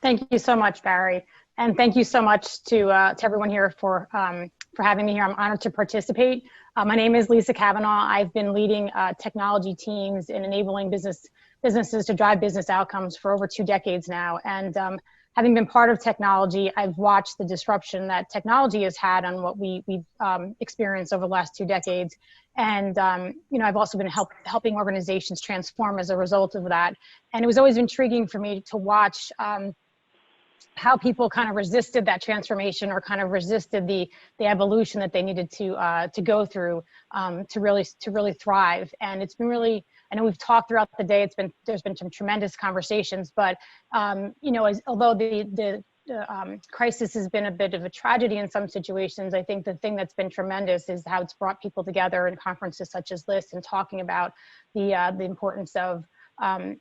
Thank you so much, Barry. And thank you so much to everyone here for having me here. I'm honored to participate. My name is Lisa Cavanagh. I've been leading technology teams in enabling businesses to drive business outcomes for over 2 decades now. And having been part of technology, I've watched the disruption that technology has had on what we've experienced over the last 2 decades. And I've also been helping organizations transform as a result of that. And it was always intriguing for me to watch how people kind of resisted that transformation, or kind of resisted the evolution that they needed to go through to really thrive. And it's been really, I know we've talked throughout the day. There's been some tremendous conversations, but although the crisis has been a bit of a tragedy in some situations, I think the thing that's been tremendous is how it's brought people together in conferences such as this, and talking about the importance of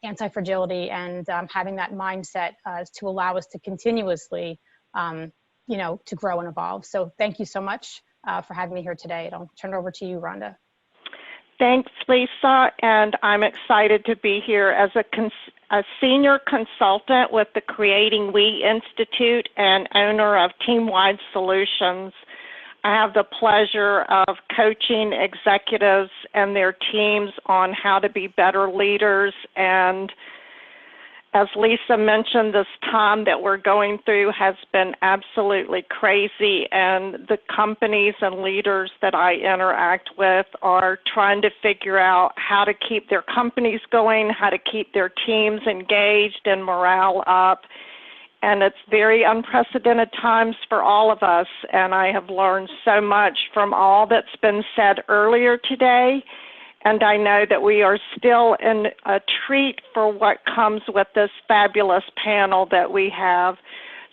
anti-fragility and having that mindset to allow us to continuously, to grow and evolve. So thank you so much for having me here today. And I'll turn it over to you, Rhonda. Thanks, Lisa. And I'm excited to be here as a senior consultant with the Creating We Institute and owner of Team-Wide Solutions. I have the pleasure of coaching executives and their teams on how to be better leaders. And as Lisa mentioned, this time that we're going through has been absolutely crazy. And the companies and leaders that I interact with are trying to figure out how to keep their companies going, how to keep their teams engaged and morale up. And it's very unprecedented times for all of us, and I have learned so much from all that's been said earlier today, and I know that we are still in a treat for what comes with this fabulous panel that we have.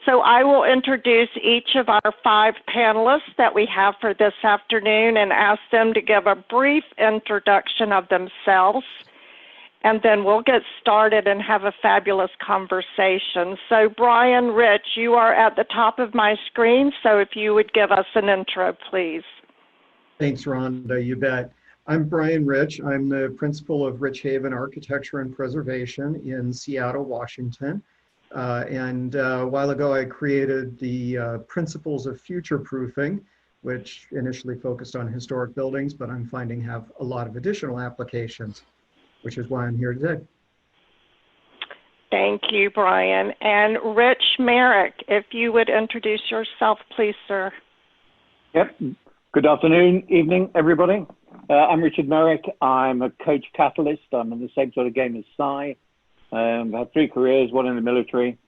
So I will introduce each of our 5 panelists that we have for this afternoon and ask them to give a brief introduction of themselves. And then we'll get started and have a fabulous conversation. So Brian Rich, you are at the top of my screen, so if you would give us an intro, please. Thanks, Rhonda, you bet. I'm Brian Rich. I'm the principal of Rich Haven Architecture and Preservation in Seattle, Washington. A while ago, I created the Principles of Future Proofing, which initially focused on historic buildings, but I'm finding have a lot of additional applications, which is why I'm here today. Thank you, Brian. And Rich Merrick, if you would introduce yourself, please, sir. Yep. Good afternoon, evening, everybody. I'm Richard Merrick. I'm a coach catalyst. I'm in the same sort of game as Cy. I've had 3 careers, 1 in the military,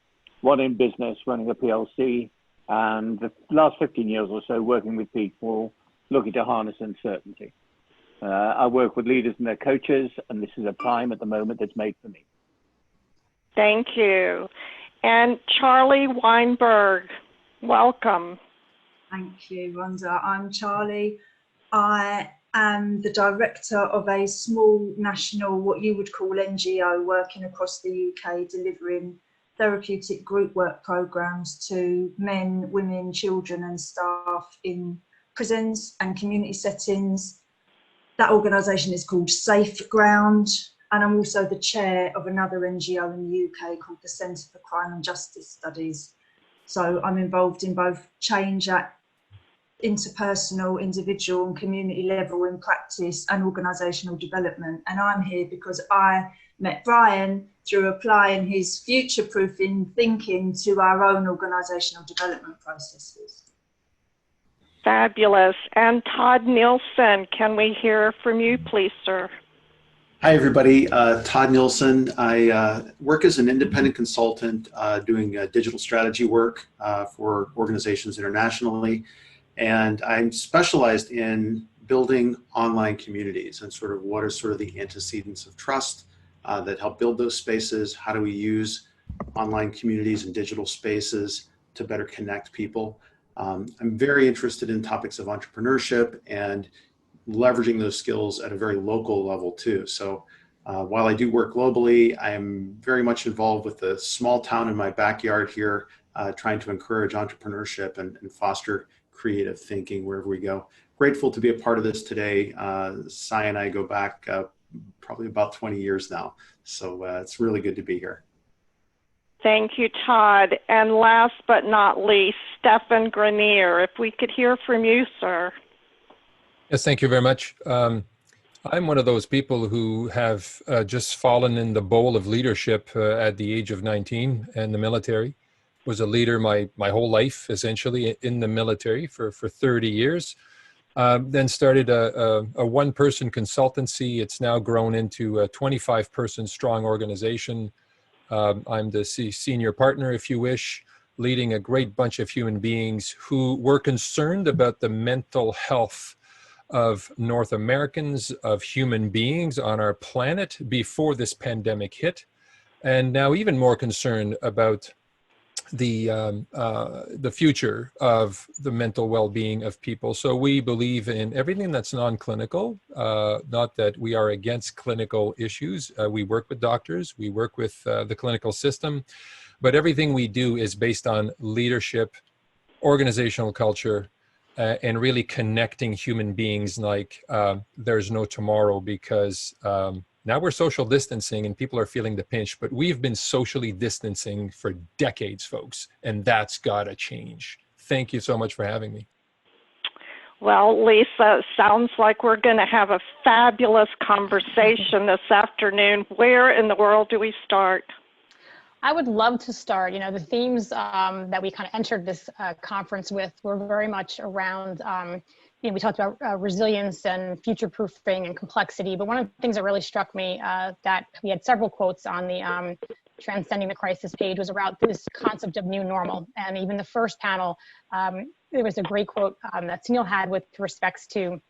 1 in business, running a PLC, and the last 15 years or so working with people looking to harness uncertainty. I work with leaders and their coaches, and this is a time at the moment that's made for me. Thank you. And Charlie Weinberg, welcome. Thank you, Rhonda. I'm Charlie. I am the director of a small national, what you would call NGO, working across the UK, delivering therapeutic group work programs to men, women, children and staff in prisons and community settings. That organisation is called Safe Ground, and I'm also the chair of another NGO in the UK called the Centre for Crime and Justice Studies. So I'm involved in both change at interpersonal, individual and community level in practice and organisational development. And I'm here because I met Brian through applying his future-proofing thinking to our own organisational development processes. Fabulous. And Todd Nilson, can we hear from you, please, sir? Hi, everybody. Todd Nilson. I work as an independent consultant doing digital strategy work for organizations internationally. And I'm specialized in building online communities and sort of what are sort of the antecedents of trust that help build those spaces. How do we use online communities and digital spaces to better connect people? I'm very interested in topics of entrepreneurship and leveraging those skills at a very local level too. So while I do work globally, I am very much involved with the small town in my backyard here, trying to encourage entrepreneurship and foster creative thinking wherever we go. Grateful to be a part of this today. Cy and I go back probably about 20 years now. So it's really good to be here. Thank you, Todd. And last but not least, Stephane Grenier, if we could hear from you, sir. Yes, thank you very much. I'm one of those people who have just fallen in the bowl of leadership at the age of 19 in the military. Was a leader my whole life, essentially, in the military for 30 years. Then started a one-person consultancy. It's now grown into a 25-person strong organization. I'm the senior partner, if you wish, leading a great bunch of human beings who were concerned about the mental health of North Americans, of human beings on our planet before this pandemic hit, and now even more concerned about the future of the mental well-being of people. So we believe in everything that's non-clinical, not that we are against clinical issues. We work with doctors, we work with the clinical system, but everything we do is based on leadership, organizational culture, and really connecting human beings like there's no tomorrow, because now we're social distancing and people are feeling the pinch, but we've been socially distancing for decades, folks, and that's got to change. Thank you so much for having me. Well, Lisa, it sounds like we're going to have a fabulous conversation this afternoon. Where in the world do we start? I would love to start. You know, the themes that we kind of entered this conference with were very much around, you know, we talked about resilience and future-proofing and complexity, but one of the things that really struck me that we had several quotes on the Transcending the Crisis page was about this concept of new normal. And even the first panel, there was a great quote that Sunil had with respects to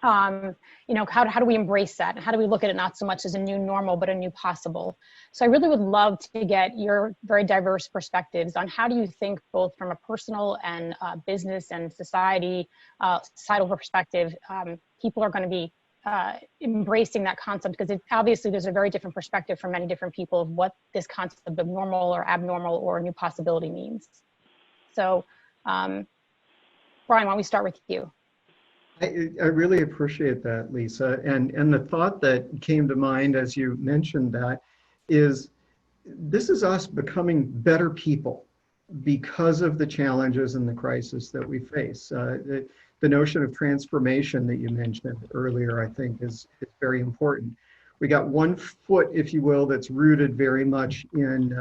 you know, how do we embrace that? And how do we look at it not so much as a new normal, but a new possible? So I really would love to get your very diverse perspectives on how do you think, both from a personal and business and societal perspective, people are going to be embracing that concept, because obviously there's a very different perspective from many different people of what this concept of normal or abnormal or a new possibility means. So Brian, why don't we start with you? I really appreciate that, Lisa. And the thought that came to mind as you mentioned that is, this is us becoming better people because of the challenges and the crisis that we face. The notion of transformation that you mentioned earlier, I think, is very important. We got one foot, if you will, that's rooted very much in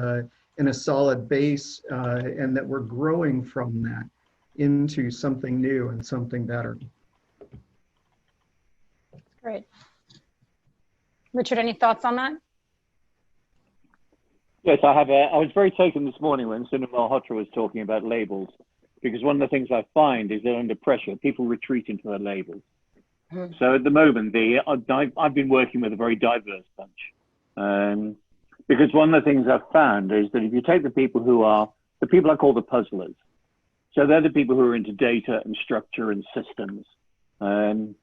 a solid base, and that we're growing from that into something new and something better. Great. Richard, any thoughts on that? Yes, I have. I was very taken this morning when Sunil Malhotra was talking about labels, because one of the things I find is that under pressure, people retreat into their labels. So at the moment, I've been working with a very diverse bunch, because one of the things I've found is that if you take the people I call the puzzlers, so they're the people who are into data and structure and systems. You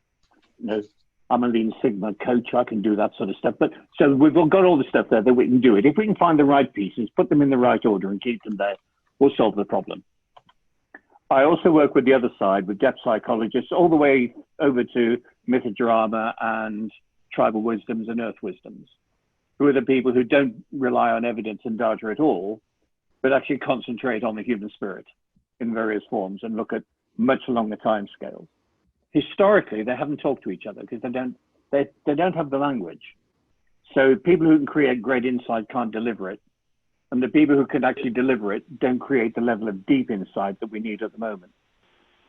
know, I'm a Lean Sigma coach, I can do that sort of stuff. But so we've all got all the stuff there that we can do it. If we can find the right pieces, put them in the right order and keep them there, we'll solve the problem. I also work with the other side, with depth psychologists, all the way over to mythodrama and tribal wisdoms and earth wisdoms, who are the people who don't rely on evidence and data at all, but actually concentrate on the human spirit in various forms and look at much longer time scales. Historically, they haven't talked to each other because they don't have the language. So people who can create great insight can't deliver it. And the people who can actually deliver it don't create the level of deep insight that we need at the moment.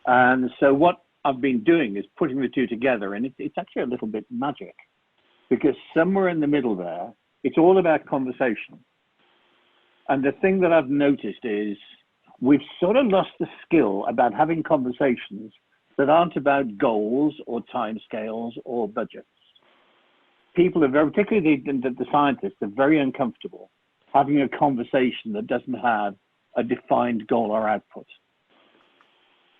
And so what I've been doing is putting the two together, and it's actually a little bit magic, because somewhere in the middle there, it's all about conversation. And the thing that I've noticed is we've sort of lost the skill about having conversations that aren't about goals or timescales or budgets. People are very, particularly the scientists, are very uncomfortable having a conversation that doesn't have a defined goal or output.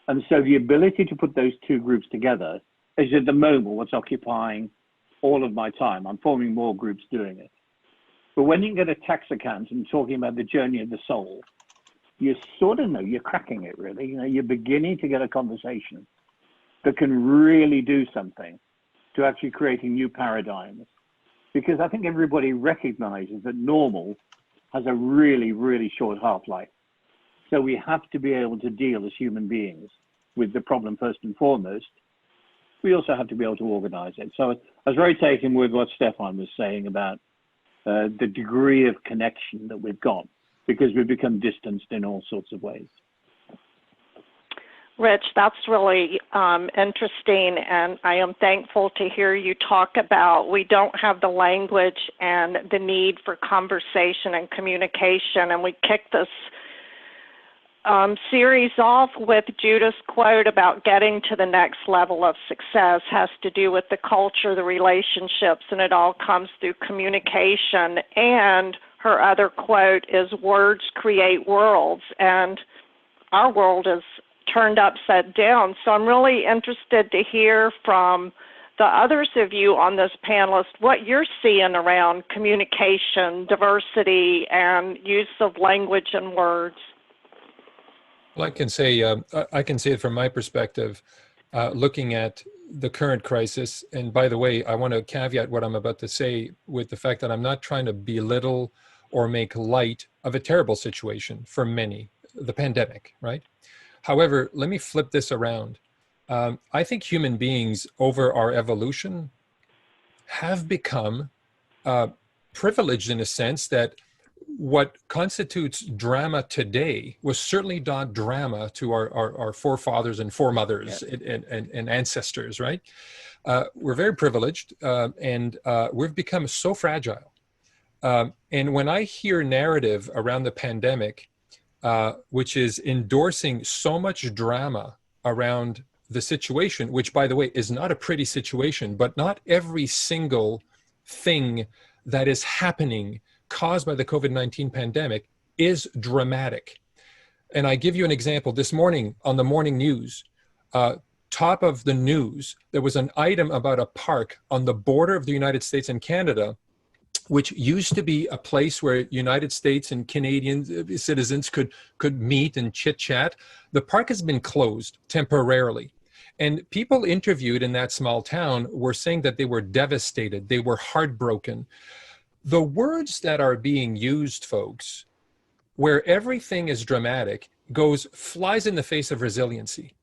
And so the ability to put those two groups together is at the moment what's occupying all of my time. I'm forming more groups doing it. But when you get a tax account and talking about the journey of the soul, you sort of know you're cracking it, really. You know, you're beginning to get a conversation that can really do something to actually creating new paradigms. Because I think everybody recognizes that normal has a really, really short half-life. So we have to be able to deal as human beings with the problem first and foremost. We also have to be able to organize it. So I was very taken with what Stephane was saying about the degree of connection that we've got, because we've become distanced in all sorts of ways. Rich, that's really interesting, and I am thankful to hear you talk about we don't have the language and the need for conversation and communication, and we kicked this series off with Judith's quote about getting to the next level of success has to do with the culture, the relationships, and it all comes through communication. And her other quote is, words create worlds, and our world is turned upside down. So I'm really interested to hear from the others of you on this panelist what you're seeing around communication, diversity, and use of language and words. Well, I can say it from my perspective, looking at the current crisis. And by the way, I want to caveat what I'm about to say with the fact that I'm not trying to belittle or make light of a terrible situation for many, the pandemic, right? However, let me flip this around. I think human beings over our evolution have become privileged in a sense that what constitutes drama today was certainly not drama to our forefathers and foremothers and ancestors, right? We're very privileged and we've become so fragile. And when I hear narrative around the pandemic, which is endorsing so much drama around the situation, which, by the way, is not a pretty situation, but not every single thing that is happening caused by the COVID-19 pandemic is dramatic. And I give you an example. This morning on the morning news, top of the news, there was an item about a park on the border of the United States and Canada, which used to be a place where United States and Canadian citizens could meet and chit chat. The park has been closed temporarily. And people interviewed in that small town were saying that they were devastated. They were heartbroken. The words that are being used, folks, where everything is dramatic, flies in the face of resiliency.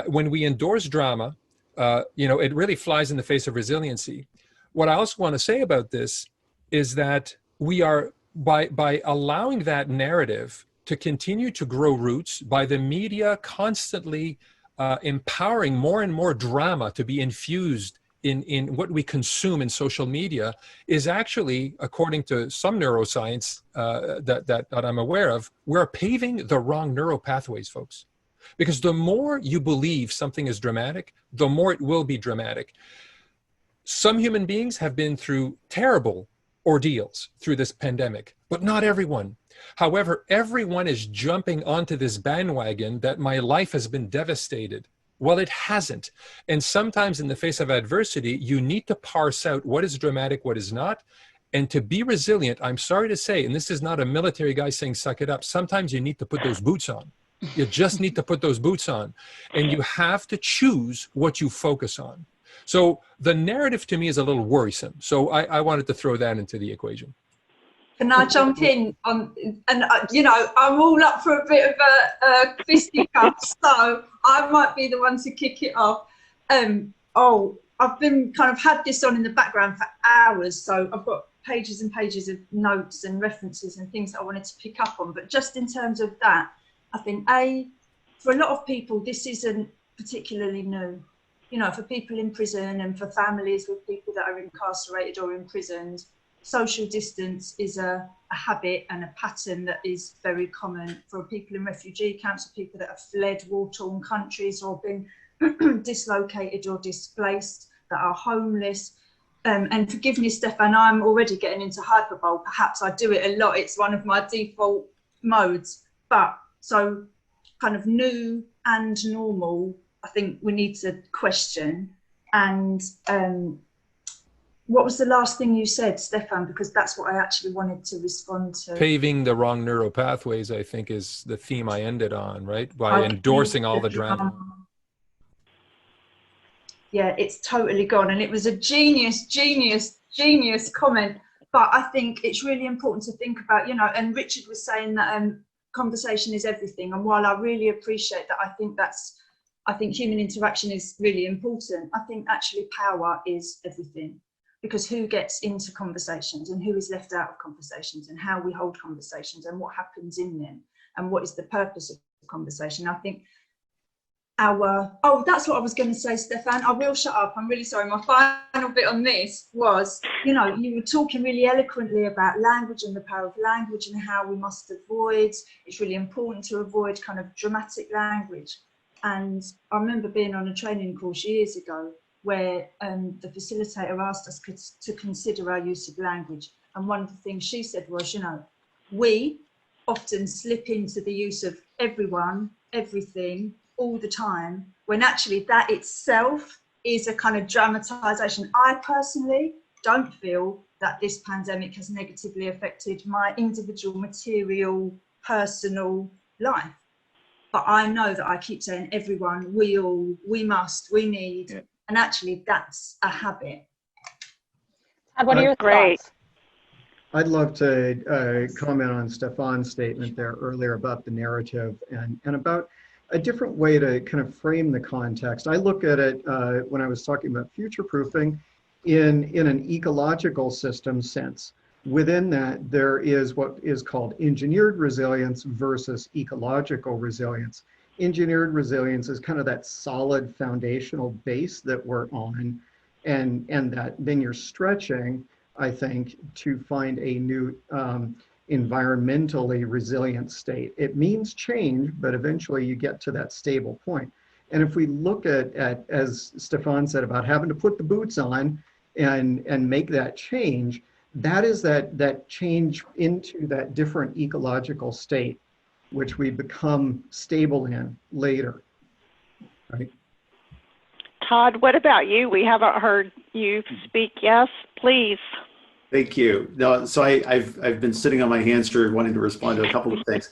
When we endorse drama, it really flies in the face of resiliency. What I also want to say about this is that we are, by allowing that narrative to continue to grow roots, by the media constantly empowering more and more drama to be infused in what we consume in social media, is actually, according to some neuroscience that I'm aware of, we're paving the wrong neural pathways, folks. Because the more you believe something is dramatic, the more it will be dramatic. Some human beings have been through terrible ordeals through this pandemic, but not everyone. However, everyone is jumping onto this bandwagon that my life has been devastated. Well, it hasn't. And sometimes in the face of adversity, you need to parse out what is dramatic, what is not. And to be resilient, I'm sorry to say, and this is not a military guy saying suck it up, sometimes you need to put those boots on. You just need to put those boots on. And you have to choose what you focus on. So the narrative to me is a little worrisome. So I wanted to throw that into the equation. Can I jump in on, and I'm all up for a bit of a fisticuffs, so I might be the one to kick it off. I've been kind of had this on in the background for hours, so I've got pages and pages of notes and references and things that I wanted to pick up on. But just in terms of that, I think for a lot of people, this isn't particularly new. For people in prison and for families with people that are incarcerated or imprisoned, social distance is a habit and a pattern that is very common for people in refugee camps, for people that have fled war-torn countries or been dislocated or displaced, that are homeless. And forgive me, Stephane, I'm already getting into hyperbole. Perhaps I do it a lot. It's one of my default modes. But so kind of new and normal, I think we need to question. And what was the last thing you said, Stephane? Because that's what I actually wanted to respond to. Paving the wrong neural pathways, I think, is the theme I ended on, right? By endorsing all the drama. Yeah, it's totally gone. And it was a genius comment. But I think it's really important to think about, you know, and Richard was saying that conversation is everything. And while I really appreciate that, I think human interaction is really important. I think actually power is everything, because who gets into conversations and who is left out of conversations, and how we hold conversations and what happens in them and what is the purpose of the conversation. I think that's what I was going to say, Stephane. I will shut up. I'm really sorry. My final bit on this was, you know, you were talking really eloquently about language and the power of language and how we must avoid, it's really important to avoid kind of dramatic language. And I remember being on a training course years ago where the facilitator asked us to consider our use of language. And one of the things she said was, you know, we often slip into the use of everyone, everything, all the time, when actually that itself is a kind of dramatization. I personally don't feel that this pandemic has negatively affected my individual, material, personal life. But I know that I keep saying everyone, we all, we must, we need, yeah. And actually that's a habit. Todd, what are your thoughts? I'd love to comment on Stephane's statement there earlier about the narrative and about a different way to kind of frame the context. I look at it when I was talking about future-proofing in an ecological system sense. Within that, there is what is called engineered resilience versus ecological resilience. Engineered resilience is kind of that solid foundational base that we're on, and that then you're stretching, I think, to find a new environmentally resilient state. It means change, but eventually you get to that stable point. And if we look at as Stephane said, about having to put the boots on and make that change, that is that change into that different ecological state, which we become stable in later, right? Todd, what about you? We haven't heard you speak. Yes, please. Thank you. No, so I've been sitting on my hamster wanting to respond to a couple of things.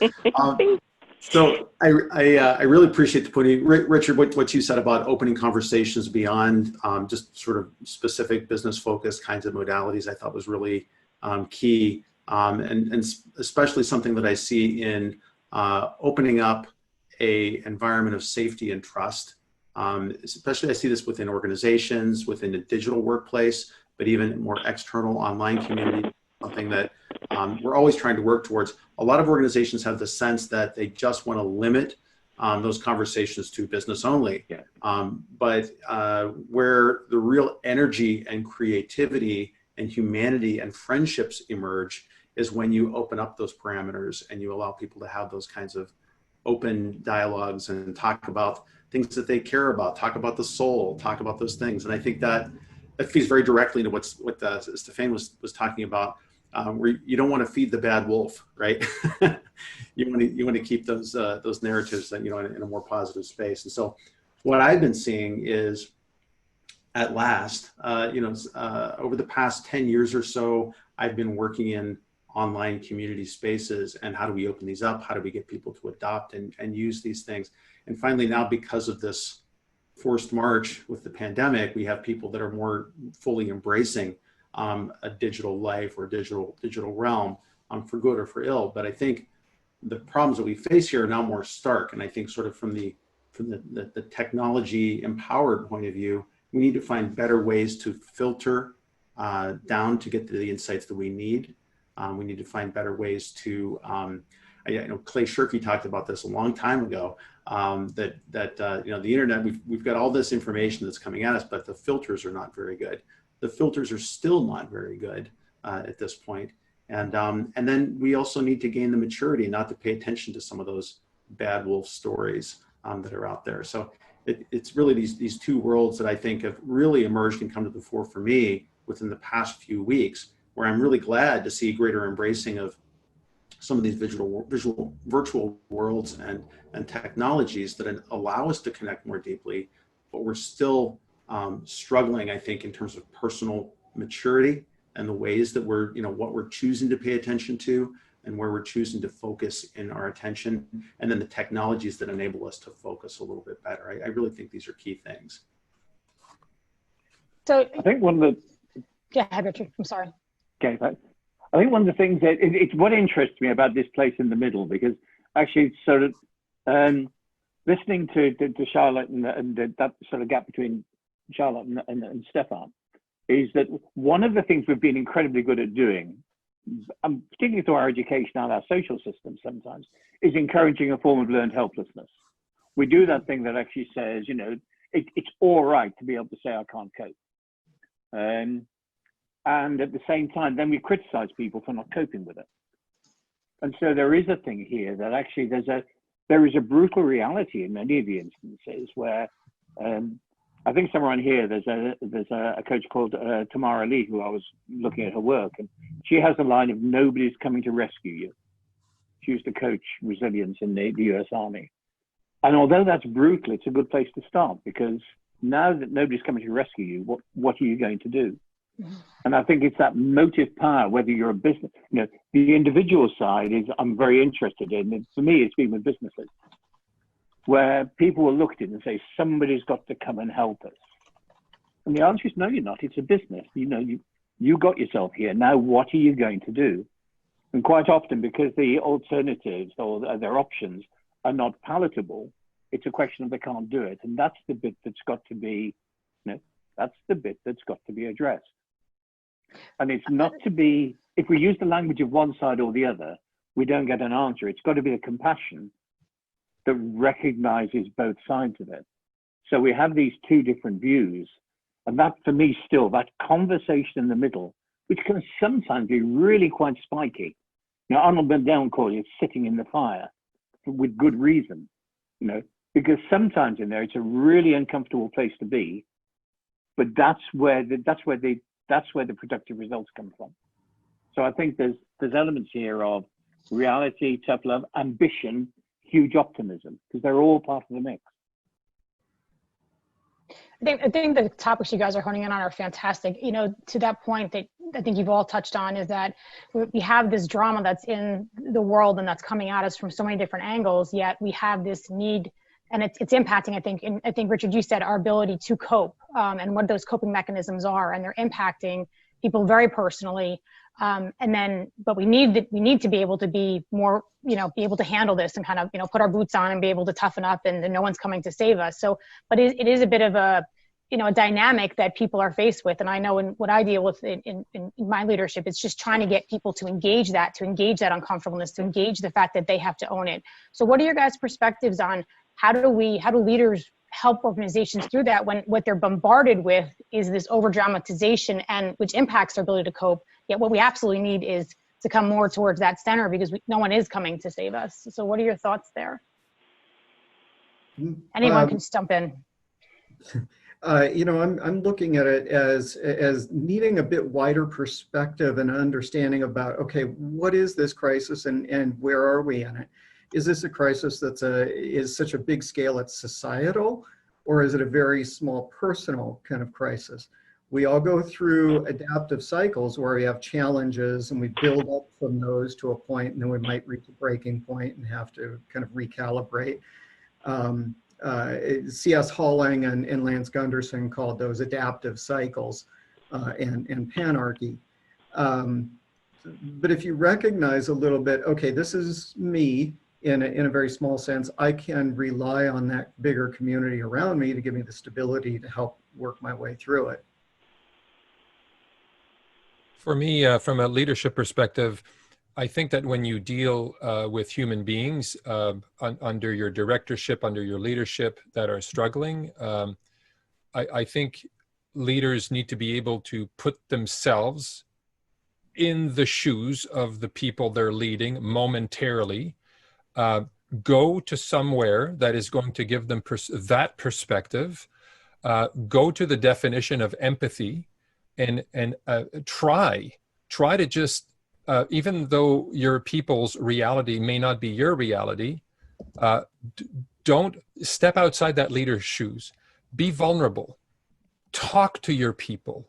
So I really appreciate the point, Richard, what you said about opening conversations beyond just sort of specific business focused kinds of modalities. I thought was really key, and especially something that I see in opening up a environment of safety and trust. Especially I see this within organizations, within the digital workplace, but even more external online community, something that we're always trying to work towards. A lot of organizations have the sense that they just want to limit those conversations to business only. Yeah. But where the real energy and creativity and humanity and friendships emerge is when you open up those parameters and you allow people to have those kinds of open dialogues and talk about things that they care about, talk about the soul, talk about those things. And I think that feeds very directly into what Stephane was talking about, where you don't want to feed the bad wolf, right? you want to keep those narratives that, you know, in a more positive space. And so, what I've been seeing is, at last, over the past 10 years or so, I've been working in online community spaces, and how do we open these up? How do we get people to adopt and use these things? And finally, now because of this forced march with the pandemic, we have people that are more fully embracing a digital life or digital realm, for good or for ill. But I think the problems that we face here are now more stark. And I think sort of from the technology empowered point of view, we need to find better ways to filter down to get to the insights that we need. We need to find better ways to, I know Clay Shirky talked about this a long time ago, that the internet, we've got all this information that's coming at us, but the filters are not very good. The filters are still not very good at this point. And then we also need to gain the maturity not to pay attention to some of those bad wolf stories that are out there. So it's really these two worlds that I think have really emerged and come to the fore for me within the past few weeks, where I'm really glad to see greater embracing of some of these virtual worlds and technologies that allow us to connect more deeply, but we're still struggling, I think, in terms of personal maturity and the ways that what we're choosing to pay attention to and where we're choosing to focus in our attention, and then the technologies that enable us to focus a little bit better. I really think these are key things. So I think one of the... Yeah, Richard, I'm sorry. Okay, I think one of the things that it's what interests me about this place in the middle, because actually it's sort of listening to Charlotte and that sort of gap between Charlotte and Stephane, is that one of the things we've been incredibly good at doing, particularly through our education and our social systems sometimes, is encouraging a form of learned helplessness. We do that thing that actually says, you know, it's all right to be able to say I can't cope. And at the same time, then we criticize people for not coping with it. And so there is a thing here that actually there is a brutal reality in many of the instances where I think somewhere on here there's a coach called Tamara Lee, who I was looking at her work, and she has a line of nobody's coming to rescue you. She used to coach resilience in the US Army. And although that's brutal, it's a good place to start, because now that nobody's coming to rescue you, what are you going to do? And I think it's that motive power, whether you're a business, you know, the individual side is I'm very interested in. And for me, it's been with businesses where people will look at it and say, somebody's got to come and help us. And the answer is no, you're not. It's a business. You know, you got yourself here. Now, what are you going to do? And quite often, because the alternatives or their options are not palatable, it's a question of they can't do it. And that's the bit that's got to be, you know, that's the bit that's got to be addressed. And it's not to be, if we use the language of one side or the other, we don't get an answer. It's got to be a compassion that recognizes both sides of it. So we have these two different views. And that, for me, still, that conversation in the middle, which can sometimes be really quite spiky. Now, Arnold Bendel calls it sitting in the fire with good reason, you know, because sometimes in there, it's a really uncomfortable place to be, but that's where the productive results come from. So I think there's elements here of reality, tough love, ambition, huge optimism, because they're all part of the mix. I think the topics you guys are honing in on are fantastic. You know, to that point that I think you've all touched on is that we have this drama that's in the world and that's coming at us from so many different angles, yet we have this need, and it's impacting, I think, Richard, you said our ability to cope and what those coping mechanisms are, and they're impacting people very personally. But we need to be able to be more, you know, be able to handle this and kind of, you know, put our boots on and be able to toughen up, and no one's coming to save us. So, but it is a bit of a, you know, a dynamic that people are faced with. And I know in what I deal with in my leadership, it's just trying to get people to engage that uncomfortableness, to engage the fact that they have to own it. So what are your guys' perspectives on how do leaders help organizations through that when what they're bombarded with is this over dramatization, and which impacts their ability to cope? Yet what we absolutely need is to come more towards that center, because no one is coming to save us. So what are your thoughts there? Anyone can jump in. You know, I'm looking at it as needing a bit wider perspective and understanding about, okay, what is this crisis and where are we in it? Is this a crisis that's is such a big scale it's societal, or is it a very small personal kind of crisis? We all go through adaptive cycles where we have challenges and we build up from those to a point, and then we might reach a breaking point and have to kind of recalibrate. C.S. Halling and Lance Gunderson called those adaptive cycles and panarchy. But if you recognize a little bit, okay, this is me in a very small sense, I can rely on that bigger community around me to give me the stability to help work my way through it. For me, from a leadership perspective, I think that when you deal with human beings under your directorship, under your leadership that are struggling, I think leaders need to be able to put themselves in the shoes of the people they're leading momentarily, go to somewhere that is going to give them that perspective, go to the definition of empathy, and try to just, even though your people's reality may not be your reality, don't step outside that leader's shoes. Be vulnerable. Talk to your people.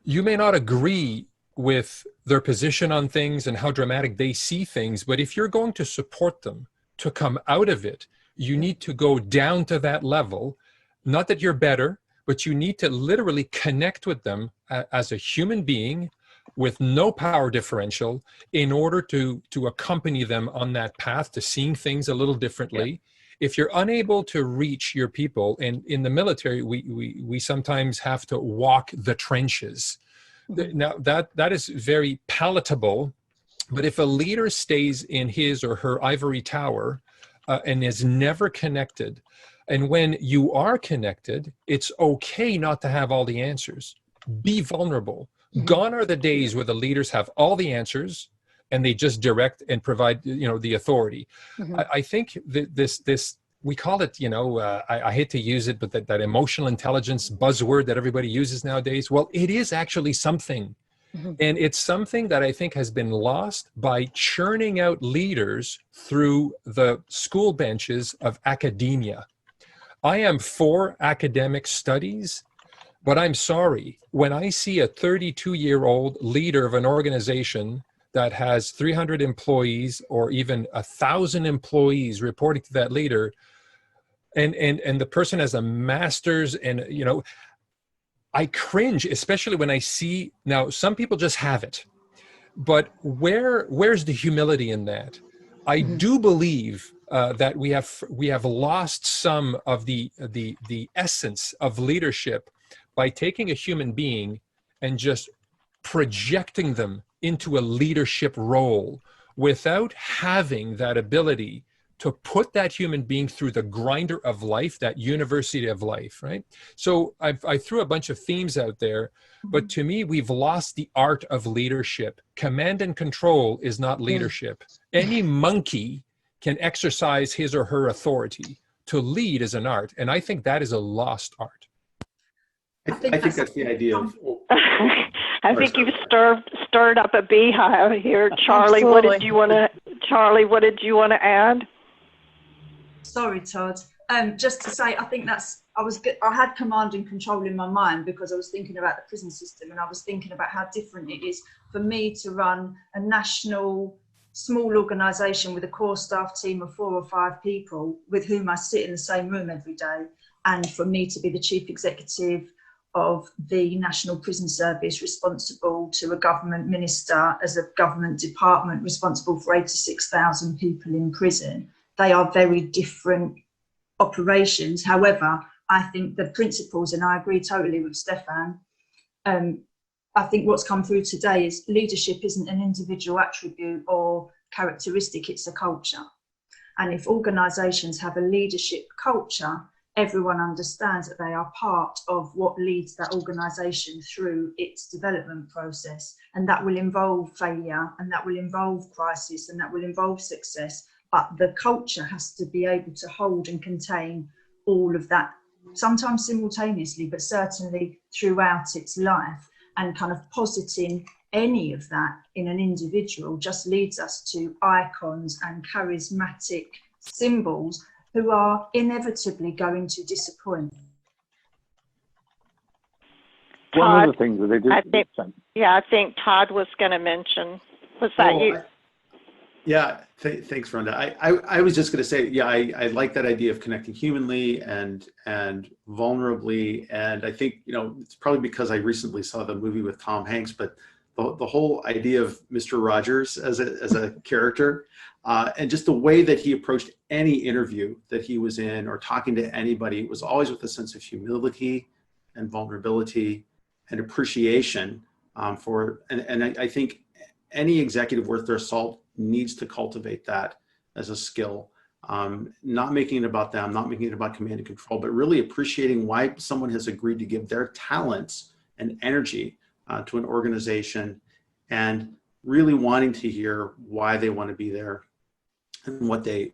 You may not agree with their position on things and how dramatic they see things, but if you're going to support them to come out of it, you need to go down to that level. Not that you're better, but you need to literally connect with them as a human being, with no power differential in order to accompany them on that path to seeing things a little differently. Yeah. If you're unable to reach your people, and in the military, we sometimes have to walk the trenches. Mm-hmm. Now that is very palatable, but if a leader stays in his or her ivory tower and is never connected, and when you are connected, it's okay not to have all the answers. Be vulnerable. Mm-hmm. Gone are the days where the leaders have all the answers and they just direct and provide, the authority. Mm-hmm. I think that this we call it, I hate to use it, but that emotional intelligence buzzword that everybody uses nowadays. Well, it is actually something. Mm-hmm. And it's something that I think has been lost by churning out leaders through the school benches of academia. I am for academic studies, but I'm sorry, when I see a 32-year-old leader of an organization that has 300 employees or even 1,000 employees reporting to that leader, and the person has a master's, and I cringe, especially when I see, now some people just have it, but where's the humility in that? I do believe that we have lost some of the essence of leadership by taking a human being and just projecting them into a leadership role without having that ability to put that human being through the grinder of life, that university of life, right? So I threw a bunch of themes out there, but to me, we've lost the art of leadership. Command and control is not leadership. Any monkey can exercise his or her authority. To lead is an art, and I think that is a lost art. I think that's the idea of... I think you've stirred up a beehive here. Charlie, what did you want to add? Sorry, Todd. Just to say, I think I had command and control in my mind because I was thinking about the prison system, and I was thinking about how different it is for me to run a national small organisation with a core staff team of 4 or 5 people with whom I sit in the same room every day, and for me to be the chief executive of the National Prison Service, responsible to a government minister as a government department responsible for 86,000 people in prison. They are very different operations. However, I think the principles, and I agree totally with Stephane, I think what's come through today is leadership isn't an individual attribute or characteristic, it's a culture. And if organisations have a leadership culture, everyone understands that they are part of what leads that organisation through its development process. And that will involve failure, and that will involve crisis, and that will involve success. But the culture has to be able to hold and contain all of that, sometimes simultaneously, but certainly throughout its life. And kind of positing any of that in an individual just leads us to icons and charismatic symbols who are inevitably going to disappoint. One of the things that they did. I think Todd was going to mention. Was that you? Thanks, Rhonda. I was just going to say, I like that idea of connecting humanly and vulnerably. And I think, it's probably because I recently saw the movie with Tom Hanks, but the whole idea of Mr. Rogers as a character, and just the way that he approached any interview that he was in or talking to anybody was always with a sense of humility and vulnerability and appreciation and I think any executive worth their salt needs to cultivate that as a skill, not making it about them, not making it about command and control, but really appreciating why someone has agreed to give their talents and energy to an organization, and really wanting to hear why they want to be there and what they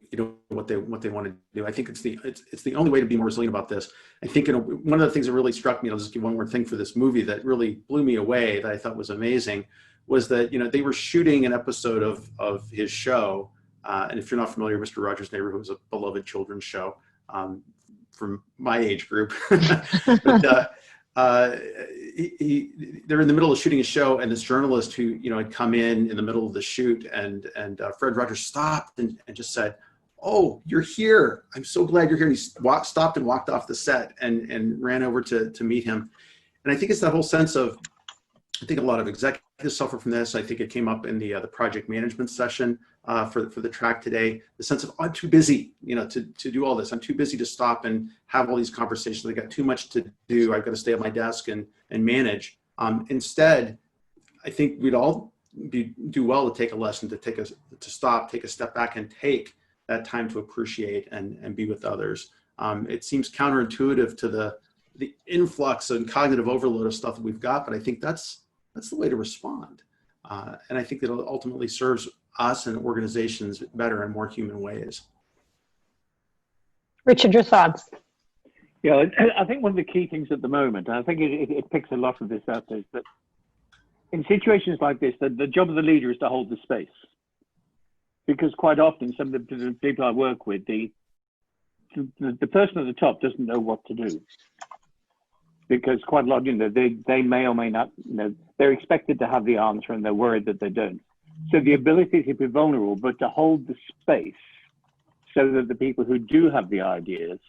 want to do. I think it's the only way to be more resilient about this. I think one of the things that really struck me, I'll just give one more thing for this movie that really blew me away, that I thought was amazing, was that they were shooting an episode of his show, and if you're not familiar, Mr. Rogers' Neighborhood was a beloved children's show from my age group. But they're in the middle of shooting a show, and this journalist who had come in the middle of the shoot, and Fred Rogers stopped and just said, "Oh, you're here! I'm so glad you're here." And he stopped and walked off the set and ran over to meet him. And I think it's that whole sense of, I think a lot of executives the suffer from this. I think it came up in the project management session for the track today. The sense of I'm too busy, to do all this. I'm too busy to stop and have all these conversations. I got too much to do. I've got to stay at my desk and manage. Instead, I think we'd all do well to take a lesson, to stop, take a step back, and take that time to appreciate and be with others. It seems counterintuitive to the influx and cognitive overload of stuff that we've got, but I think that's the way to respond. And I think that it ultimately serves us and organizations better in more human ways. Richard, your thoughts? Yeah, I think one of the key things at the moment, and I think it picks a lot of this up, is that in situations like this, the job of the leader is to hold the space. Because quite often, some of the people I work with, the person at the top doesn't know what to do. Because quite a lot, they may or may not, they're expected to have the answer and they're worried that they don't. So the ability to be vulnerable, but to hold the space so that the people who do have the ideas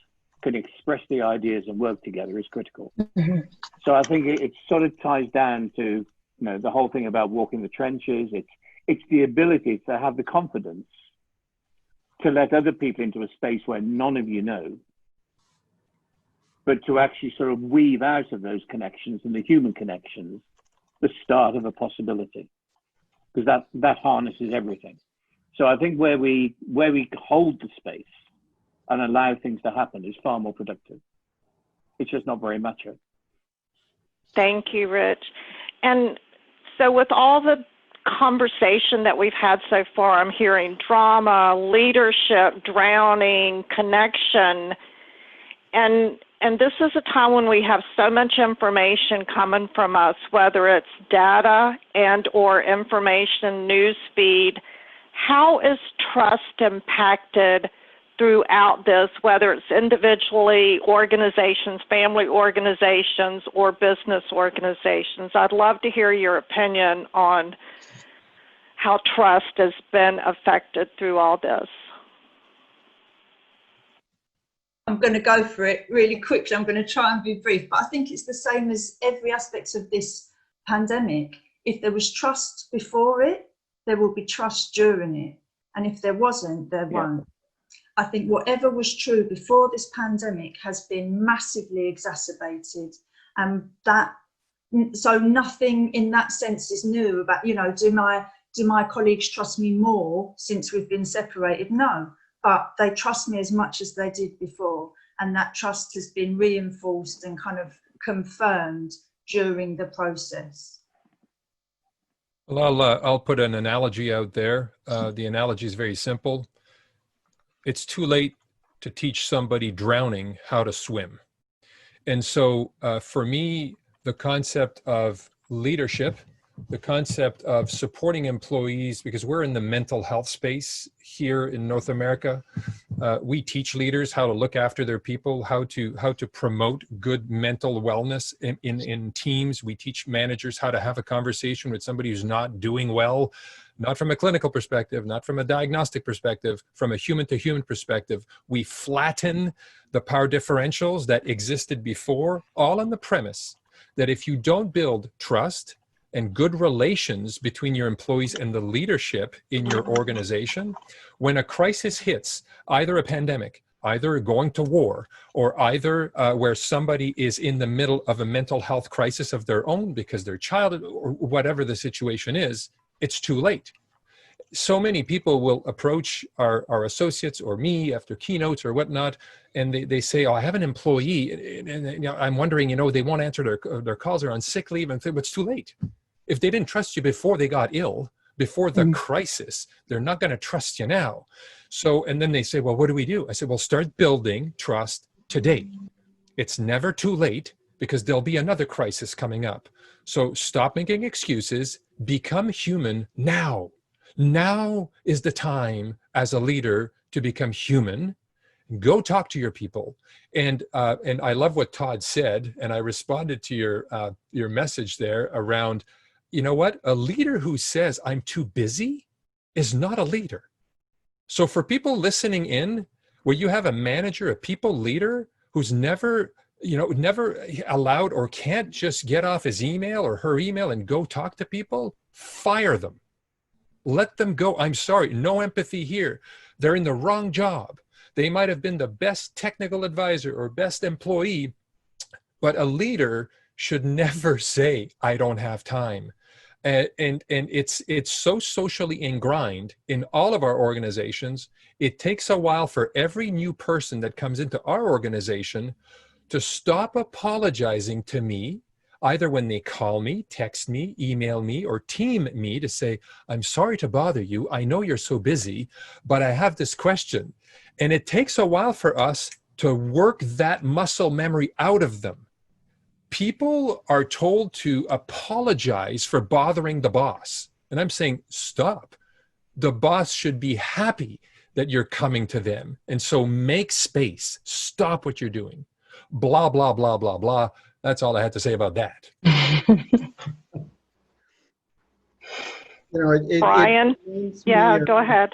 can express the ideas and work together is critical. Mm-hmm. So I think it sort of ties down to, the whole thing about walking the trenches. It's the ability to have the confidence to let other people into a space where none of you know, but to actually sort of weave out of those connections and the human connections, the start of a possibility, because that harnesses everything. So I think where we hold the space and allow things to happen is far more productive. It's just not very macho. Thank you, Rich. And so with all the conversation that we've had so far, I'm hearing drama, leadership, drowning, connection, and this is a time when we have so much information coming from us, whether it's data and or information news feed. How is trust impacted throughout this, whether it's individually, organizations, family organizations, or business organizations? I'd love to hear your opinion on how trust has been affected through all this. I'm going to go for it really quickly. I'm going to try and be brief, but I think it's the same as every aspect of this pandemic. If there was trust before it, there will be trust during it. And if there wasn't, there won't. I think whatever was true before this pandemic has been massively exacerbated. So nothing in that sense is new about, do my colleagues trust me more since we've been separated? No. But they trust me as much as they did before. And that trust has been reinforced and kind of confirmed during the process. Well, I'll put an analogy out there. The analogy is very simple. It's too late to teach somebody drowning how to swim. And so for me, the concept of leadership, the concept of supporting employees, because we're in the mental health space here in North America. We teach leaders how to look after their people, how to promote good mental wellness in teams. We teach managers how to have a conversation with somebody who's not doing well, not from a clinical perspective, not from a diagnostic perspective, from a human-to-human perspective. We flatten the power differentials that existed before, all on the premise that if you don't build trust and good relations between your employees and the leadership in your organization, when a crisis hits, either a pandemic, either going to war, or either where somebody is in the middle of a mental health crisis of their own because their child, or whatever the situation is, it's too late. So many people will approach our associates or me after keynotes or whatnot, and they say, oh, I have an employee, and I'm wondering, they won't answer their calls, they're on sick leave, and it's too late. If they didn't trust you before they got ill, before the crisis, they're not going to trust you now. So, and then they say, well, what do we do? I said, well, start building trust today. It's never too late because there'll be another crisis coming up. So stop making excuses, become human now. Now is the time as a leader to become human. Go talk to your people. And I love what Todd said, and I responded to your message there around, you know what? A leader who says, I'm too busy is not a leader. So for people listening in, where you have a manager, a people leader who's never allowed or can't just get off his email or her email and go talk to people, fire them. Let them go. I'm sorry, no empathy here. They're in the wrong job. They might have been the best technical advisor or best employee, but a leader should never say, I don't have time. And it's so socially ingrained in all of our organizations. It takes a while for every new person that comes into our organization to stop apologizing to me, either when they call me, text me, email me, or team me to say, I'm sorry to bother you. I know you're so busy, but I have this question. And it takes a while for us to work that muscle memory out of them. People are told to apologize for bothering the boss. And I'm saying, stop. The boss should be happy that you're coming to them. And so make space. Stop what you're doing. Blah, blah, blah, blah, blah. That's all I had to say about that. Brian, go ahead.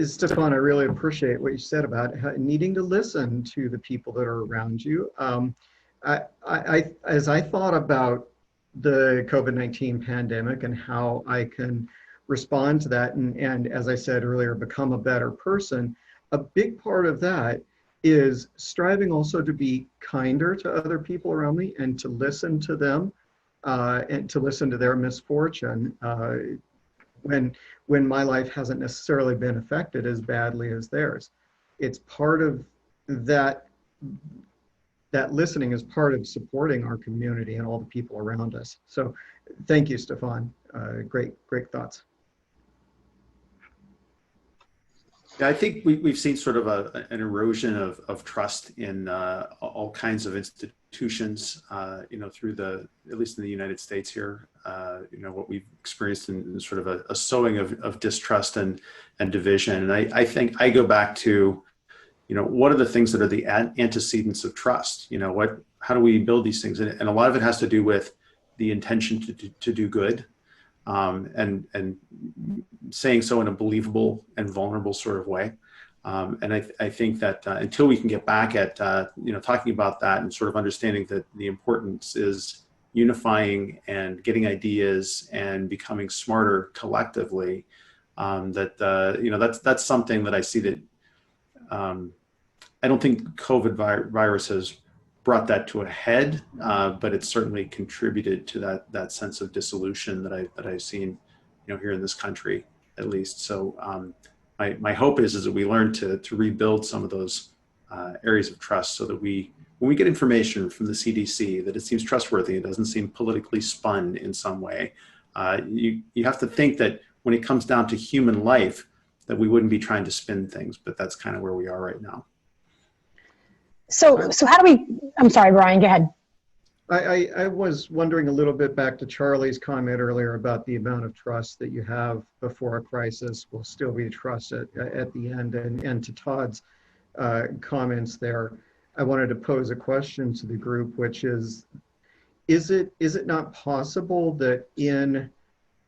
Stephane, I really appreciate what you said about needing to listen to the people that are around you. As I thought about the COVID-19 pandemic and how I can respond to that, and as I said earlier, become a better person, a big part of that is striving also to be kinder to other people around me and to listen to them and to listen to their misfortune when my life hasn't necessarily been affected as badly as theirs. It's part of that listening is part of supporting our community and all the people around us. So thank you, Stephane. Great thoughts. Yeah, I think we've seen sort of an erosion of trust in all kinds of institutions, through at least in the United States here, what we've experienced in sort of a sowing of distrust and division. And I think I go back to, what are the things that are the antecedents of trust? How do we build these things? And a lot of it has to do with the intention to do good. And saying so in a believable and vulnerable sort of way. And I think that until we can get back at, talking about that and sort of understanding that the importance is unifying and getting ideas and becoming smarter collectively, that's something that I see that I don't think COVID virus has brought that to a head, but it's certainly contributed to that sense of dissolution that I've seen, here in this country, at least. So my hope is that we learn to rebuild some of those areas of trust, so that when we get information from the CDC, that it seems trustworthy, it doesn't seem politically spun in some way. You have to think that when it comes down to human life, that we wouldn't be trying to spin things, but that's kind of where we are right now. So how do we, I'm sorry, Brian, go ahead. I was wondering a little bit back to Charlie's comment earlier about the amount of trust that you have before a crisis will still be trust at the end. And to Todd's comments there, I wanted to pose a question to the group, which is it not possible that in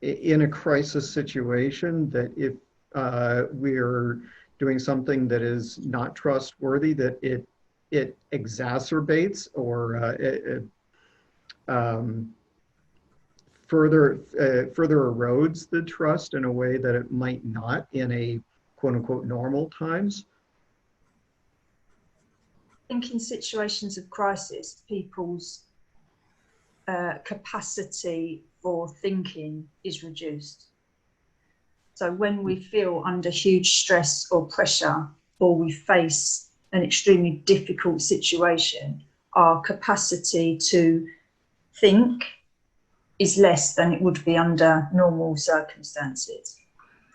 a crisis situation, that if we're doing something that is not trustworthy, that it exacerbates or further erodes the trust in a way that it might not in a quote unquote normal times? I think in situations of crisis, people's capacity for thinking is reduced. So when we feel under huge stress or pressure, or we face an extremely difficult situation, our capacity to think is less than it would be under normal circumstances.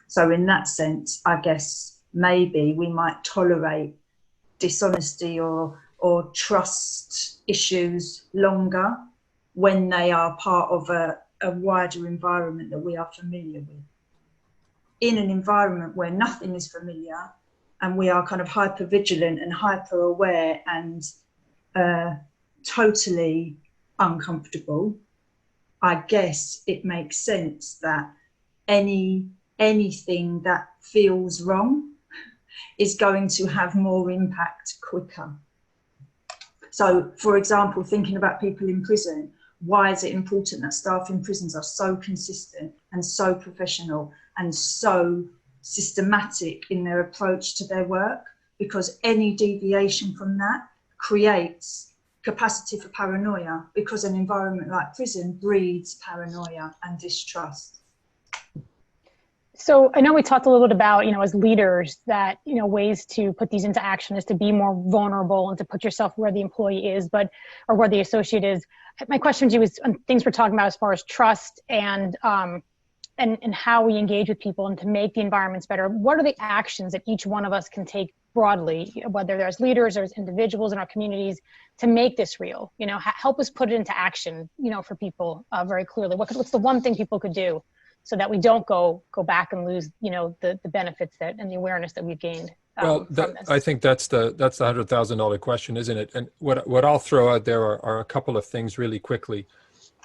So in that sense, I guess maybe we might tolerate dishonesty or trust issues longer when they are part of a wider environment that we are familiar with. In an environment where nothing is familiar and we are kind of hyper vigilant and hyper aware and totally uncomfortable, I guess it makes sense that anything that feels wrong is going to have more impact quicker. So, for example, thinking about people in prison, why is it important that staff in prisons are so consistent and so professional and so systematic in their approach to their work? Because any deviation from that creates capacity for paranoia, because an environment like prison breeds paranoia and distrust. So I know we talked a little bit about, as leaders that, ways to put these into action is to be more vulnerable and to put yourself where the employee is, or where the associate is. My question to you is on things we're talking about as far as trust and how we engage with people and to make the environments better. What are the actions that each one of us can take broadly, whether there's leaders or as individuals in our communities, to make this real? Help us put it into action, for people very clearly. What's the one thing people could do so that we don't go back and lose, the benefits and the awareness that we've gained? Well, I think that's the $100,000 question, isn't it? And what I'll throw out there are a couple of things really quickly.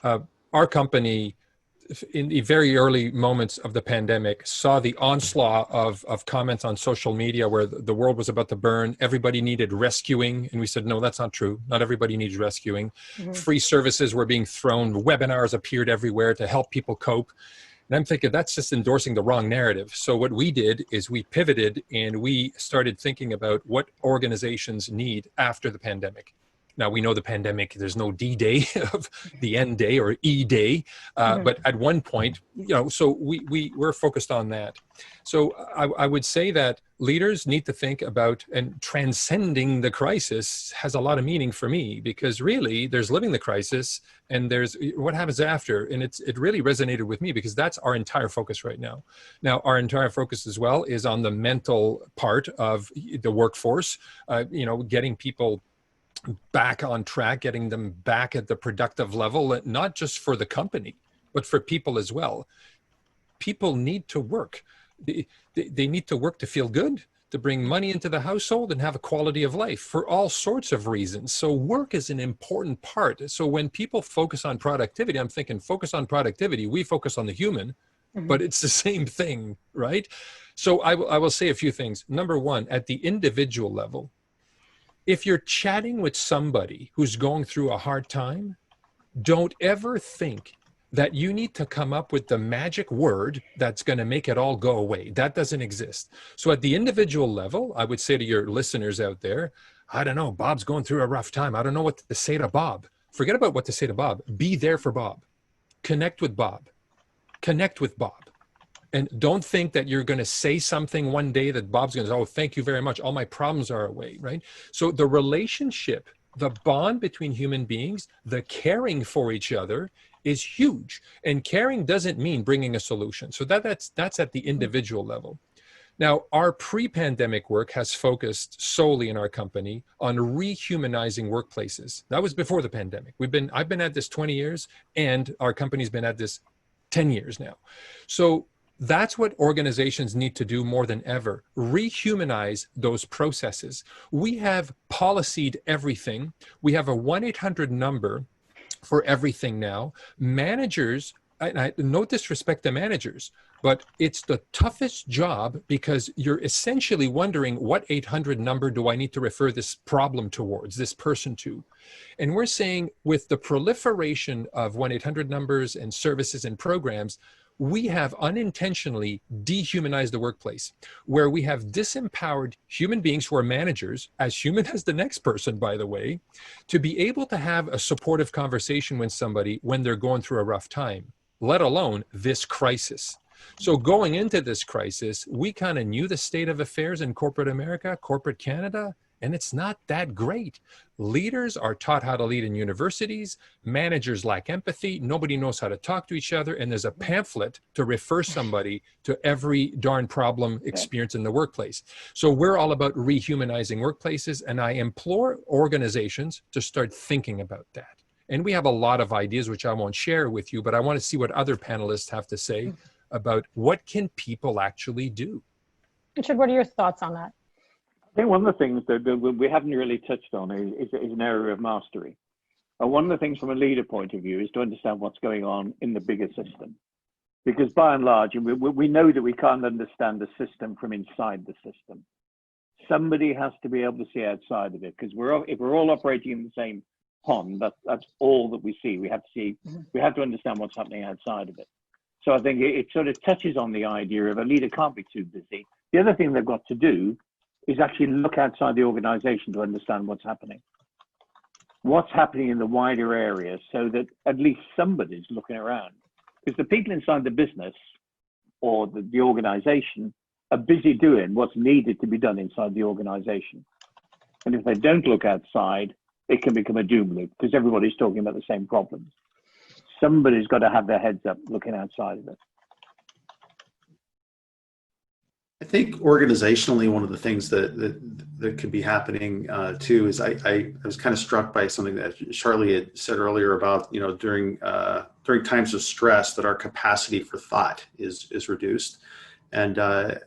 Our company, in the very early moments of the pandemic, saw the onslaught of comments on social media where the world was about to burn. Everybody needed rescuing. And we said, no, that's not true. Not everybody needs rescuing. Mm-hmm. Free services were being thrown. Webinars appeared everywhere to help people cope. And I'm thinking that's just endorsing the wrong narrative. So what we did is we pivoted and we started thinking about what organizations need after the pandemic. Now, we know the pandemic, there's no D-Day of the end day or E-Day, but at one point, so we're focused on that. So I would say that leaders need to think about, and transcending the crisis has a lot of meaning for me, because really there's living the crisis and there's what happens after. And it really resonated with me because that's our entire focus right now. Now, our entire focus as well is on the mental part of the workforce, getting people back on track, getting them back at the productive level, not just for the company, but for people as well. People need to work. They need to work to feel good, to bring money into the household and have a quality of life for all sorts of reasons. So work is an important part. So when people focus on productivity, I'm thinking focus on productivity. We focus on the human, but it's the same thing, right? So I will say a few things. Number one, at the individual level, if you're chatting with somebody who's going through a hard time, don't ever think that you need to come up with the magic word that's going to make it all go away. That doesn't exist. So at the individual level, I would say to your listeners out there, I don't know, Bob's going through a rough time. I don't know what to say to Bob. Forget about what to say to Bob. Be there for Bob. Connect with Bob. Connect with Bob. And don't think that you're going to say something one day that Bob's going to say, oh, thank you very much. All my problems are away, right? So the relationship, the bond between human beings, the caring for each other is huge. And caring doesn't mean bringing a solution. So that's at the individual level. Now, our pre-pandemic work has focused solely in our company on rehumanizing workplaces. That was before the pandemic. I've been at this 20 years, and our company's been at this 10 years now. So that's what organizations need to do more than ever, rehumanize those processes. We have policied everything. We have a 1-800 number for everything now. Managers, I no disrespect to managers, but it's the toughest job because you're essentially wondering what 800 number do I need to refer this problem towards, this person to? And we're saying with the proliferation of 1-800 numbers and services and programs, we have unintentionally dehumanized the workplace, where we have disempowered human beings who are managers, as human as the next person, by the way, to be able to have a supportive conversation with somebody when they're going through a rough time, let alone this crisis. So going into this crisis, we kind of knew the state of affairs in corporate America, corporate Canada, and it's not that great. Leaders are taught how to lead in universities. Managers lack empathy. Nobody knows how to talk to each other. And there's a pamphlet to refer somebody to every darn problem experienced in the workplace. So we're all about rehumanizing workplaces. And I implore organizations to start thinking about that. And we have a lot of ideas, which I won't share with you, but I want to see what other panelists have to say about what can people actually do. Richard, what are your thoughts on that? I think one of the things that we haven't really touched on is an area of mastery. And one of the things from a leader point of view is to understand what's going on in the bigger system. Because by and large, we know that we can't understand the system from inside the system. Somebody has to be able to see outside of it, because if we're all operating in the same pond. That's all that we see. We have to understand what's happening outside of it. So I think it sort of touches on the idea of a leader can't be too busy. The other thing they've got to do is actually look outside the organization to understand what's happening in the wider area, so that at least somebody's looking around. Because the people inside the business or the organization are busy doing what's needed to be done inside the organization. And if they don't look outside, it can become a doom loop because everybody's talking about the same problems. Somebody's got to have their heads up looking outside of it. I think organizationally, one of the things that could be happening too is I was kind of struck by something that Charlie had said earlier about, you know, during times of stress that our capacity for thought is reduced. And,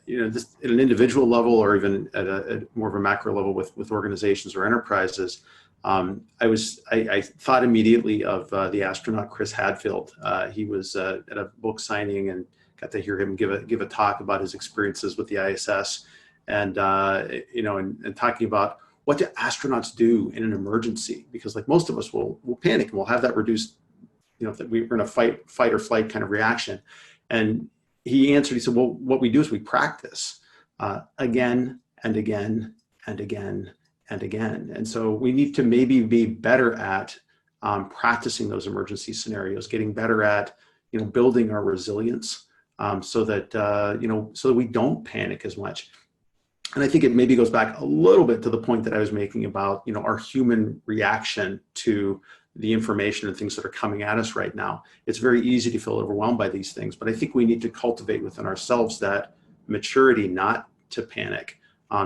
you know, just at an individual level or even at a more of a macro level with organizations or enterprises, I thought immediately of the astronaut Chris Hadfield. He was at a book signing and got to hear him give a talk about his experiences with the ISS, and you know, and talking about what do astronauts do in an emergency, because like most of us will panic and we'll have that reduced, you know, that we're in a fight or flight kind of reaction. And he answered, he said, well, what we do is we practice again and again and again and again. And so we need to maybe be better at practicing those emergency scenarios, getting better at, you know, building our resilience so that, you know, so that we don't panic as much. And I think it maybe goes back a little bit to the point that I was making about, you know, our human reaction to the information and things that are coming at us right now. It's very easy to feel overwhelmed by these things, but I think we need to cultivate within ourselves that maturity not to panic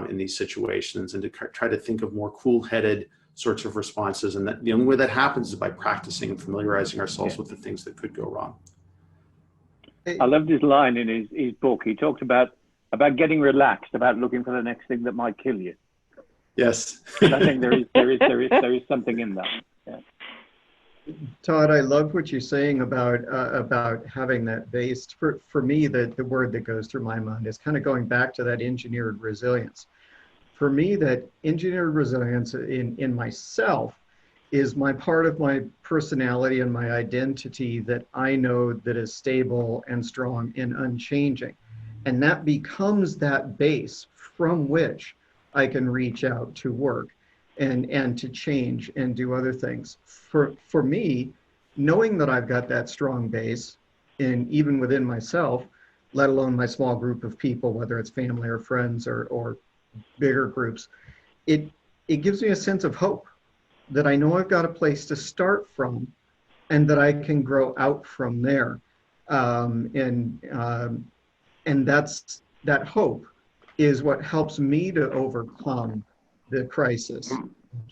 in these situations, and to try to think of more cool-headed sorts of responses. And that the only way that happens is by practicing and familiarizing ourselves with the things that could go wrong. I loved his line in his book. He talked about getting relaxed, about looking for the next thing that might kill you. Yes. And I think there is something in that. Yeah. Todd, I love what you're saying about having that base. For me, the word that goes through my mind is kind of going back to that engineered resilience. For me, that engineered resilience in myself is my part of my personality and my identity that I know that is stable and strong and unchanging. And that becomes that base from which I can reach out to work and to change and do other things. For me, knowing that I've got that strong base, and even within myself, let alone my small group of people, whether it's family or friends or bigger groups, it gives me a sense of hope that I know I've got a place to start from and that I can grow out from there. And that hope is what helps me to overcome the crisis,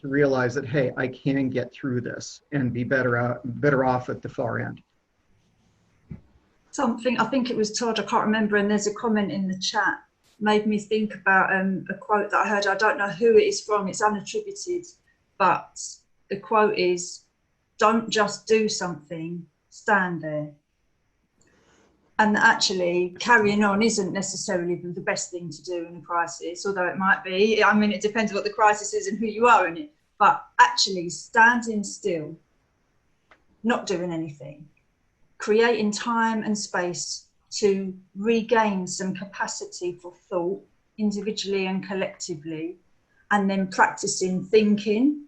to realize that, hey, I can get through this and be better off at the far end. Something, I think it was Todd, I can't remember, and there's a comment in the chat, made me think about a quote that I heard. I don't know who it is from, it's unattributed, but the quote is, don't just do something, stand there. And actually carrying on isn't necessarily the best thing to do in a crisis, although it might be. I mean, it depends what the crisis is and who you are in it, but actually standing still, not doing anything, creating time and space to regain some capacity for thought individually and collectively, and then practicing thinking.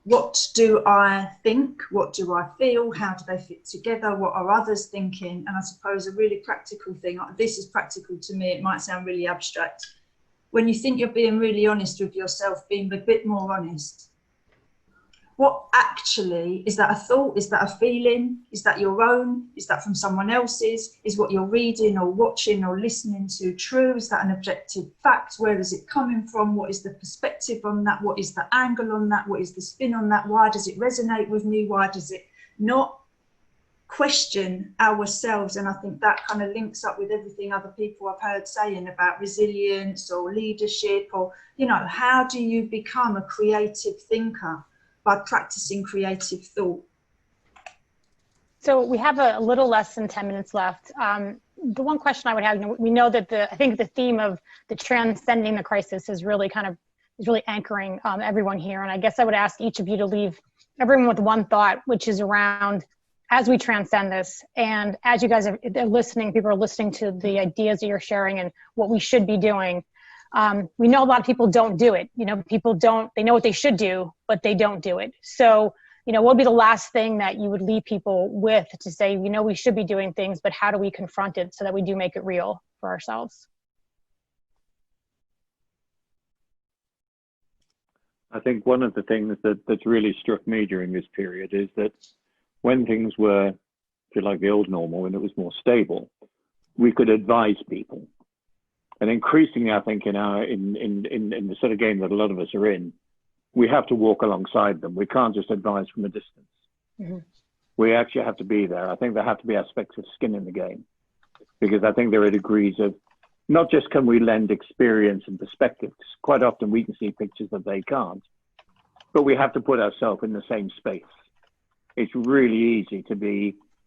What do I think? What do I feel? How do they fit together? What are others thinking? And I suppose a really practical thing, this is practical to me, it might sound really abstract. When you think you're being really honest with yourself, being a bit more honest, what actually, is that a thought? Is that a feeling? Is that your own? Is that from someone else's? Is what you're reading or watching or listening to true? Is that an objective fact? Where is it coming from? What is the perspective on that? What is the angle on that? What is the spin on that? Why does it resonate with me? Why does it not? Question ourselves. And I think that kind of links up with everything other people I've heard saying about resilience or leadership, or, you know, how do you become a creative thinker? By practicing creative thought. So we have a little less than 10 minutes left. The one question I would have, we know that I think the theme of the transcending the crisis has really kind of is really anchoring everyone here. And I guess I would ask each of you to leave everyone with one thought, which is around, as we transcend this, and as you guys are listening, people are listening to the ideas that you're sharing and what we should be doing. We know a lot of people don't do it. You know, they know what they should do, but they don't do it. So, you know, what would be the last thing that you would leave people with to say, you know, we should be doing things, but how do we confront it so that we do make it real for ourselves? I think one of the things that's really struck me during this period is that when things were, if you like, the old normal, when it was more stable, we could advise people. And increasingly, I think in the sort of game that a lot of us are in, we have to walk alongside them. We can't just advise from a distance. Mm-hmm. We actually have to be there. I think there have to be aspects of skin in the game, because I think there are degrees of, not just can we lend experience and perspective, because quite often we can see pictures that they can't, but we have to put ourselves in the same space. It's really easy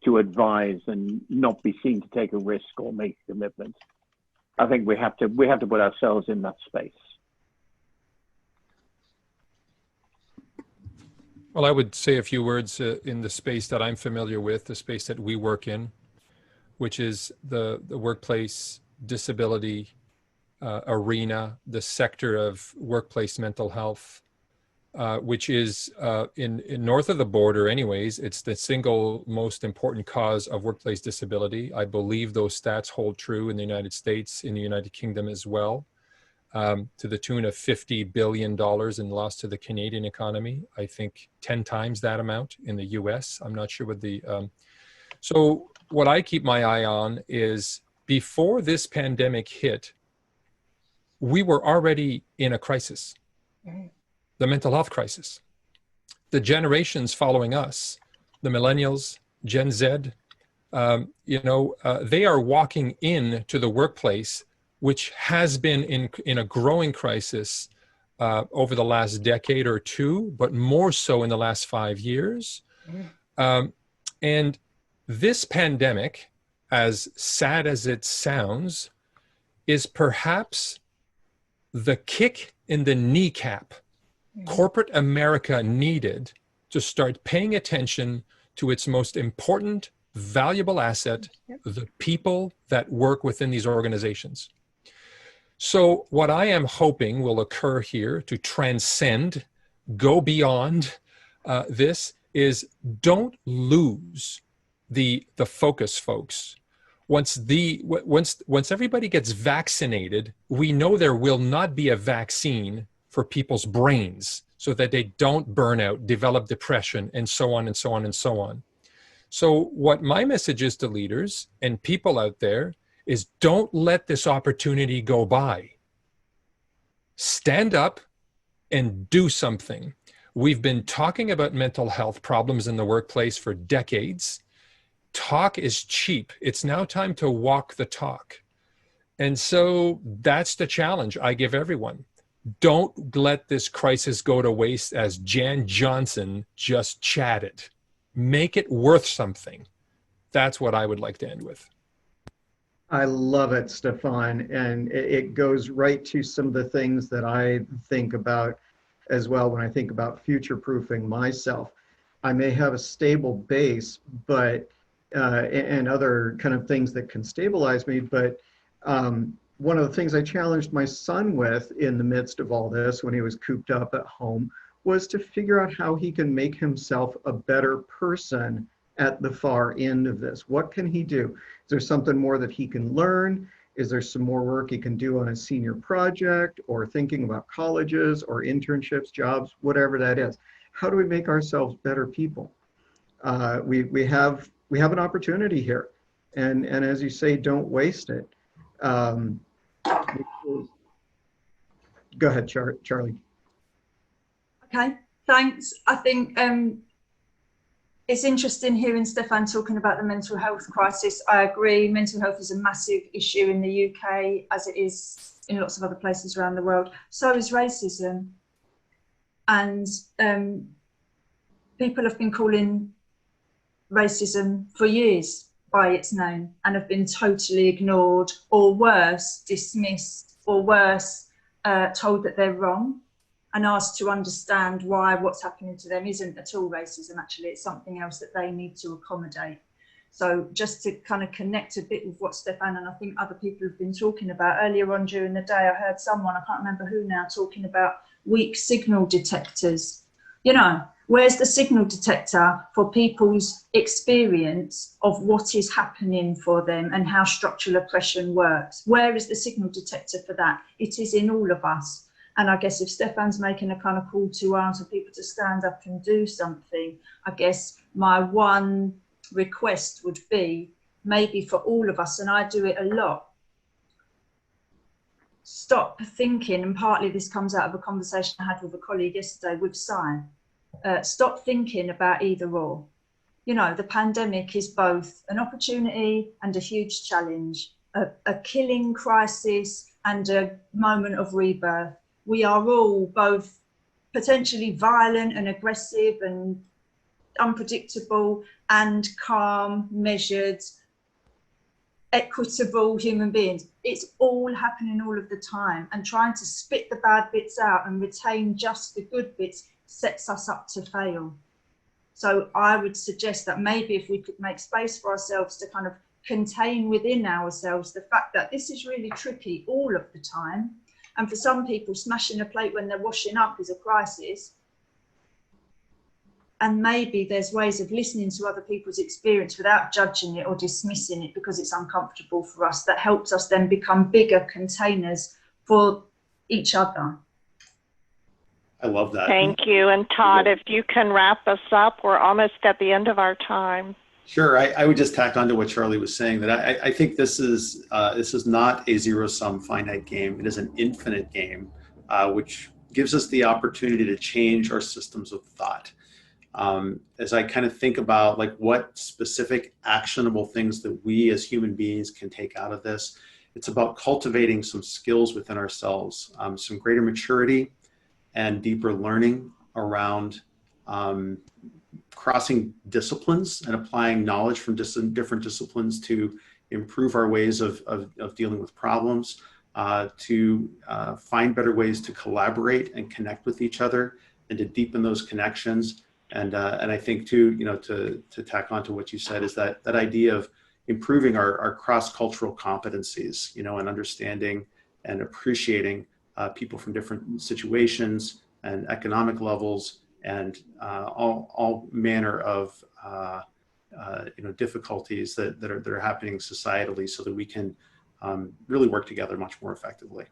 to advise and not be seen to take a risk or make a commitment. I think we have to put ourselves in that space. Well, I would say a few words in the space that I'm familiar with, the space that we work in, which is the workplace disability arena, the sector of workplace mental health, which is in north of the border anyways, it's the single most important cause of workplace disability. I believe those stats hold true in the United States, in the United Kingdom as well, to the tune of $50 billion in loss to the Canadian economy. I think 10 times that amount in the US. I'm not sure what the, so what I keep my eye on is, before this pandemic hit, we were already in a crisis. Mm-hmm. The mental health crisis. The generations following us, the millennials, Gen Z, they are walking into the workplace, which has been in a growing crisis over the last decade or two, but more so in the last 5 years. And this pandemic, as sad as it sounds, is perhaps the kick in the kneecap corporate America needed to start paying attention to its most important, valuable asset, the people that work within these organizations. So what I am hoping will occur here to transcend, go beyond this, is don't lose the focus, folks. Once everybody gets vaccinated, we know there will not be a vaccine for people's brains so that they don't burn out, develop depression, and so on and so on and so on. So what my message is to leaders and people out there is, don't let this opportunity go by. Stand up and do something. We've been talking about mental health problems in the workplace for decades. Talk is cheap. It's now time to walk the talk. And so that's the challenge I give everyone. Don't let this crisis go to waste as Jan Johnson just chatted. Make it worth something. That's what I would like to end with. I love it, Stephane. And it goes right to some of the things that I think about as well when I think about future-proofing myself. I may have a stable base, but and other kind of things that can stabilize me, but one of the things I challenged my son with in the midst of all this, when he was cooped up at home, was to figure out how he can make himself a better person at the far end of this. What can he do? Is there something more that he can learn? Is there some more work he can do on a senior project, or thinking about colleges or internships, jobs, whatever that is? How do we make ourselves better people? We have an opportunity here, and as you say, don't waste it. Go ahead, Charlie. Okay, thanks. I think it's interesting hearing Stephane talking about the mental health crisis. I agree, mental health is a massive issue in the UK, as it is in lots of other places around the world. So is racism. And people have been calling racism for years by its name and have been totally ignored, or worse, dismissed, or worse, told that they're wrong. and asked to understand why what's happening to them isn't at all racism. Actually, it's something else that they need to accommodate. So just to kind of connect a bit with what Stephane and I think other people have been talking about earlier on during the day, I heard someone, I can't remember who now, talking about weak signal detectors. You know, where's the signal detector for people's experience of what is happening for them and how structural oppression works? Where is the signal detector for that? It is in all of us. And I guess if Stephane's making a kind of call to arms for people to stand up and do something, I guess my one request would be maybe for all of us, and I do it a lot, stop thinking, and partly this comes out of a conversation I had with a colleague yesterday with Sai, stop thinking about either or. You know, the pandemic is both an opportunity and a huge challenge, a killing crisis and a moment of rebirth. We are all both potentially violent and aggressive and unpredictable and calm, measured, equitable human beings. It's all happening all of the time, and trying to spit the bad bits out and retain just the good bits sets us up to fail. So I would suggest that maybe if we could make space for ourselves to kind of contain within ourselves the fact that this is really tricky all of the time, and for some people smashing a plate when they're washing up is a crisis. And maybe there's ways of listening to other people's experience without judging it or dismissing it because it's uncomfortable for us, that helps us then become bigger containers for each other. I love that. Thank you. And Todd, if you can wrap us up, we're almost at the end of our time. Sure. I would just tack on to what Charlie was saying, that I think this is not a zero-sum finite game. It is an infinite game, which gives us the opportunity to change our systems of thought. As I kind of think about like what specific actionable things that we as human beings can take out of this, it's about cultivating some skills within ourselves, some greater maturity and deeper learning around crossing disciplines and applying knowledge from different disciplines to improve our ways of dealing with problems, to find better ways to collaborate and connect with each other and to deepen those connections. And I think too, you know, to tack on to what you said, is that idea of improving our cross-cultural competencies, you know, and understanding and appreciating people from different situations and economic levels and all manner of you know, difficulties that are happening societally, so that we can really work together much more effectively.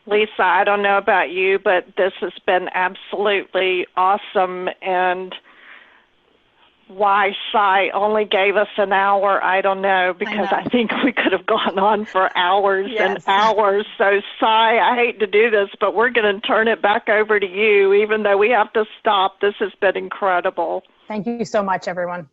Lisa, I don't know about you, but this has been absolutely awesome. And why Sai only gave us an hour, I don't know, because I think we could have gone on for hours and hours. So Sai, I hate to do this, but we're going to turn it back over to you, even though we have to stop. This has been incredible. Thank you so much, everyone.